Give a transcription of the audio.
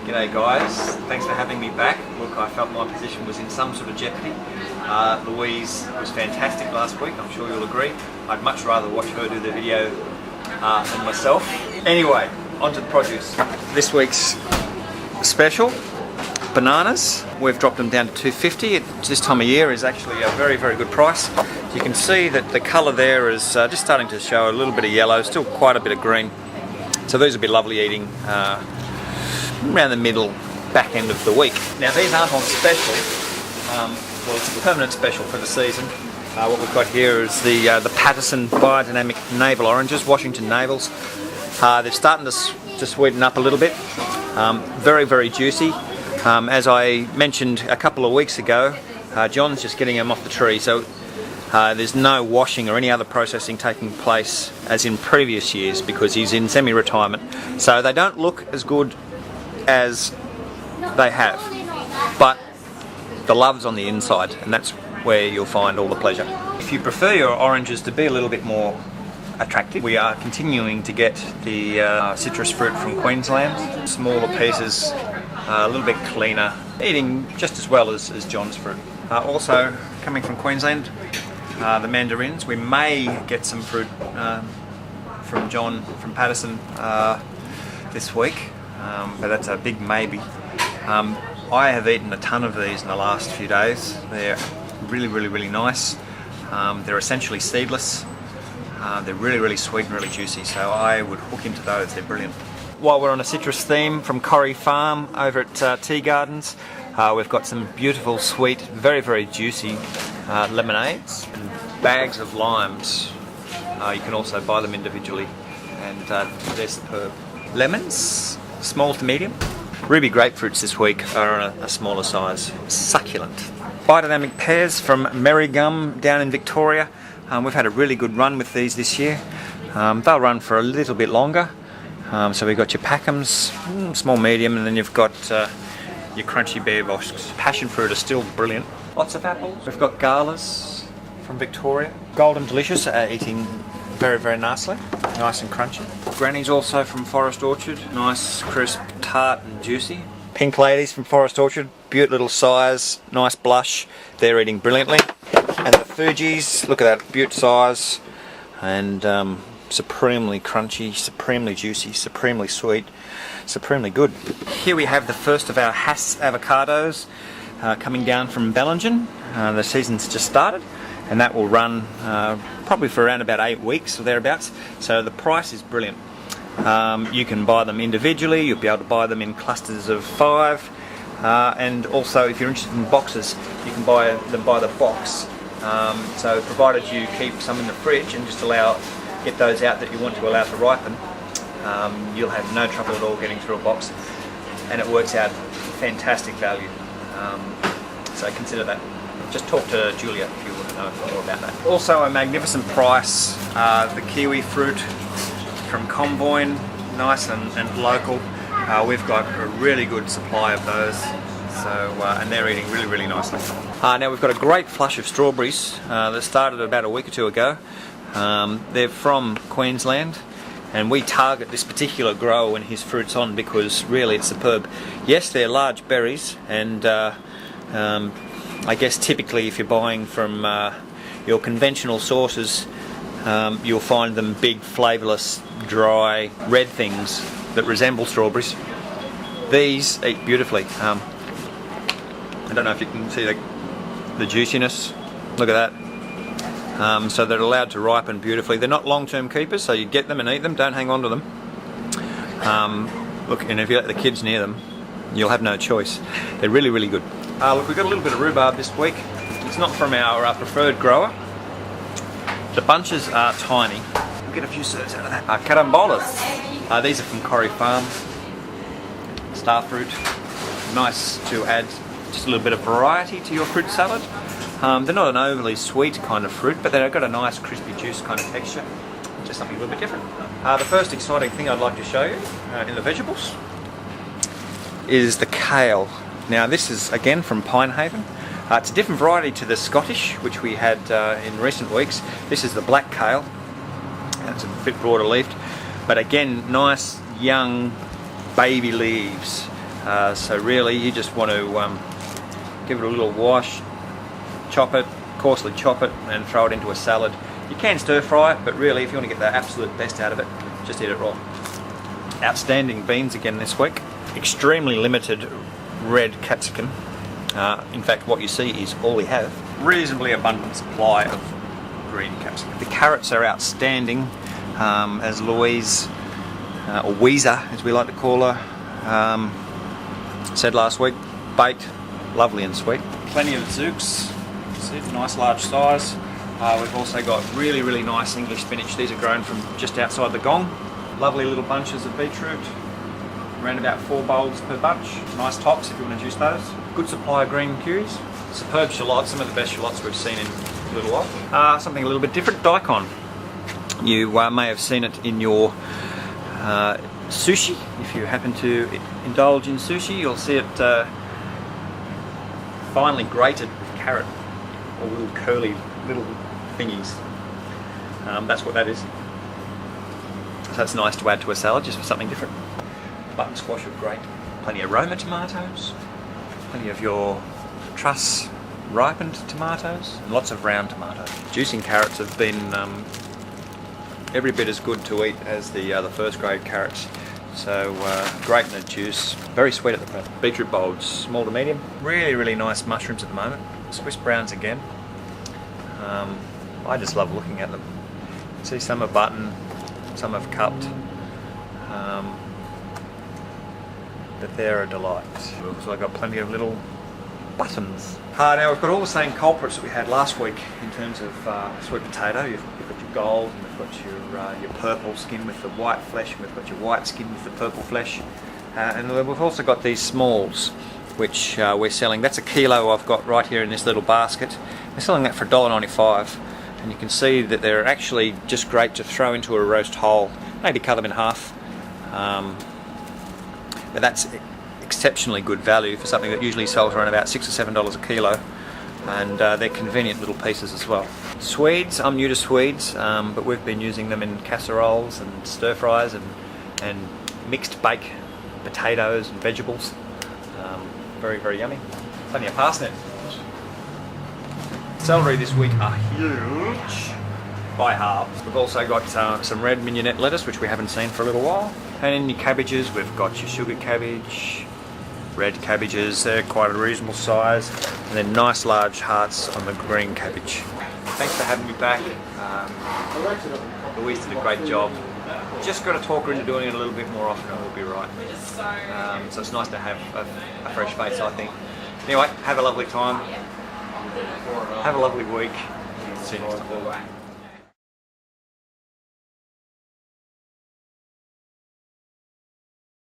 G'day guys, thanks for having me back. Look, I felt my position was in some sort of jeopardy. Louise was fantastic last week, I'm sure you'll agree. I'd much rather watch her do the video than myself. Anyway, on to the produce. This week's special, bananas. We've dropped them down to $2.50. This time of year is actually a very, very good price. You can see that the colour there is just starting to show a little bit of yellow, still quite a bit of green. So these will be lovely eating around the middle, back end of the week. Now these aren't on special, well it's a permanent special for the season. What we've got here is the Patterson Biodynamic Navel Oranges, Washington Navels. They're starting to sweeten up a little bit. Very, very juicy. As I mentioned a couple of weeks ago, John's just getting them off the tree, so there's no washing or any other processing taking place as in previous years because he's in semi-retirement. So they don't look as good as they have, but the love's on the inside, and that's where you'll find all the pleasure. If you prefer your oranges to be a little bit more attractive, we are continuing to get the citrus fruit from Queensland. Smaller pieces, a little bit cleaner, eating just as well as John's fruit. Also coming from Queensland, the mandarins. We may get some fruit from John from Patterson this week, but that's a big maybe. I have eaten a ton of these in the last few days. They're really, really, really nice. They're essentially seedless. They're really, really sweet and really juicy, so I would hook into those. They're brilliant. While we're on a citrus theme, from Corrie Farm over at Tea Gardens, we've got some beautiful, sweet, very, very juicy lemonades and bags of limes. You can also buy them individually, and they're superb. Lemons, small to medium. Ruby grapefruits this week are on a smaller size, succulent. Biodynamic pears from Merrygum down in Victoria. We've had a really good run with these this year. They'll run for a little bit longer. So we've got your Packhams, small medium, and then you've got your crunchy bear bosks. Passion fruit are still brilliant. Lots of apples. We've got galas from Victoria. Golden Delicious are eating very, very nicely. Nice and crunchy. Granny's also from Forest Orchard. Nice, crisp, tart and juicy. Pink Ladies from Forest Orchard. Beaut little size, nice blush. They're eating brilliantly. And the Fuji's, look at that, beaut size. And supremely crunchy, supremely juicy, supremely sweet, supremely good. Here we have the first of our Hass avocados coming down from Bellingen. The season's just started, and that will run probably for around about 8 weeks or thereabouts. So the price is brilliant. You can buy them individually, you'll be able to buy them in clusters of 5, and also if you're interested in boxes, you can buy them by the box. So provided you keep some in the fridge and just get those out that you want to allow to ripen, you'll have no trouble at all getting through a box, and it works out fantastic value. So consider that. Just talk to Julia if you want to know more about that. Also a magnificent price, the kiwi fruit from Comboyne, nice and local. We've got a really good supply of those, so and they're eating really, really nicely. Now we've got a great flush of strawberries that started about a week or two ago. They're from Queensland, and we target this particular grower when his fruit's on because really it's superb. Yes, they're large berries, and I guess typically if you're buying from your conventional sources, you'll find them big, flavourless, dry, red things that resemble strawberries. These eat beautifully. I don't know if you can see the juiciness. Look at that. So they're allowed to ripen beautifully. They're not long-term keepers, so you get them and eat them, don't hang on to them. Look, and if you let the kids near them, you'll have no choice. They're really, really good. Look, we've got a little bit of rhubarb this week. It's not from our preferred grower. The bunches are tiny. We'll get a few serves out of that. Carambolas. These are from Corrie Farm. Star fruit. Nice to add just a little bit of variety to your fruit salad. They're not an overly sweet kind of fruit, but they've got a nice crispy juice kind of texture. Just something a little bit different. The first exciting thing I'd like to show you in the vegetables is the kale. Now this is again from Pinehaven. It's a different variety to the Scottish, which we had in recent weeks. This is the black kale. It's a bit broader leafed, but again, nice young baby leaves. So really you just want to give it a little wash, chop it, coarsely chop it, and throw it into a salad. You can stir fry it, but really if you want to get the absolute best out of it, just eat it raw. Outstanding beans again this week. Extremely limited red capsicum. In fact, what you see is all we have. Reasonably abundant supply of green capsicum. The carrots are outstanding, as Louise, or Weezer as we like to call her, said last week. Baked, lovely and sweet. Plenty of zooks. See, nice large size. We've also got really, really nice English spinach. These are grown from just outside the gong. Lovely little bunches of beetroot. Around about 4 bowls per bunch. Nice tops if you want to juice those. Good supply of green cues. Superb shallots, some of the best shallots we've seen in a little while. Something a little bit different, daikon. You may have seen it in your sushi. If you happen to indulge in sushi, you'll see it finely grated with carrot, or little curly little thingies. That's what that is. So it's nice to add to a salad just for something different. Button squash are great. Plenty of Roma tomatoes, plenty of your truss ripened tomatoes, and lots of round tomatoes. Juicing carrots have been every bit as good to eat as the first grade carrots. So great in the juice, very sweet at the front. Beetroot bulbs, small to medium. Really, really nice mushrooms at the moment. Swiss browns again. I just love looking at them. See, some are button, some have cupped. But they're a delight. We've also got plenty of little buttons. Now we've got all the same culprits that we had last week in terms of sweet potato. You've got your gold, and we've got your purple skin with the white flesh, and we've got your white skin with the purple flesh. And we've also got these smalls, which we're selling. That's a kilo I've got right here in this little basket. We're selling that for $1.95, and you can see that they're actually just great to throw into a roast whole. Maybe cut them in half. But that's exceptionally good value for something that usually sells around about $6 or $7 a kilo, and they're convenient little pieces as well. Swedes, I'm new to Swedes, but we've been using them in casseroles and stir fries and mixed bake potatoes and vegetables. Very, very yummy. Plenty of parsnip. Celery this week are huge by halves. We've also got some red mignonette lettuce, which we haven't seen for a little while. And in your cabbages, we've got your sugar cabbage, red cabbages, they're quite a reasonable size, and then nice large hearts on the green cabbage. Thanks for having me back. Louise did a great job. Just got to talk her into doing it a little bit more often and we'll be right. So it's nice to have a fresh face, I think. Anyway, have a lovely time. Have a lovely week. See you next time.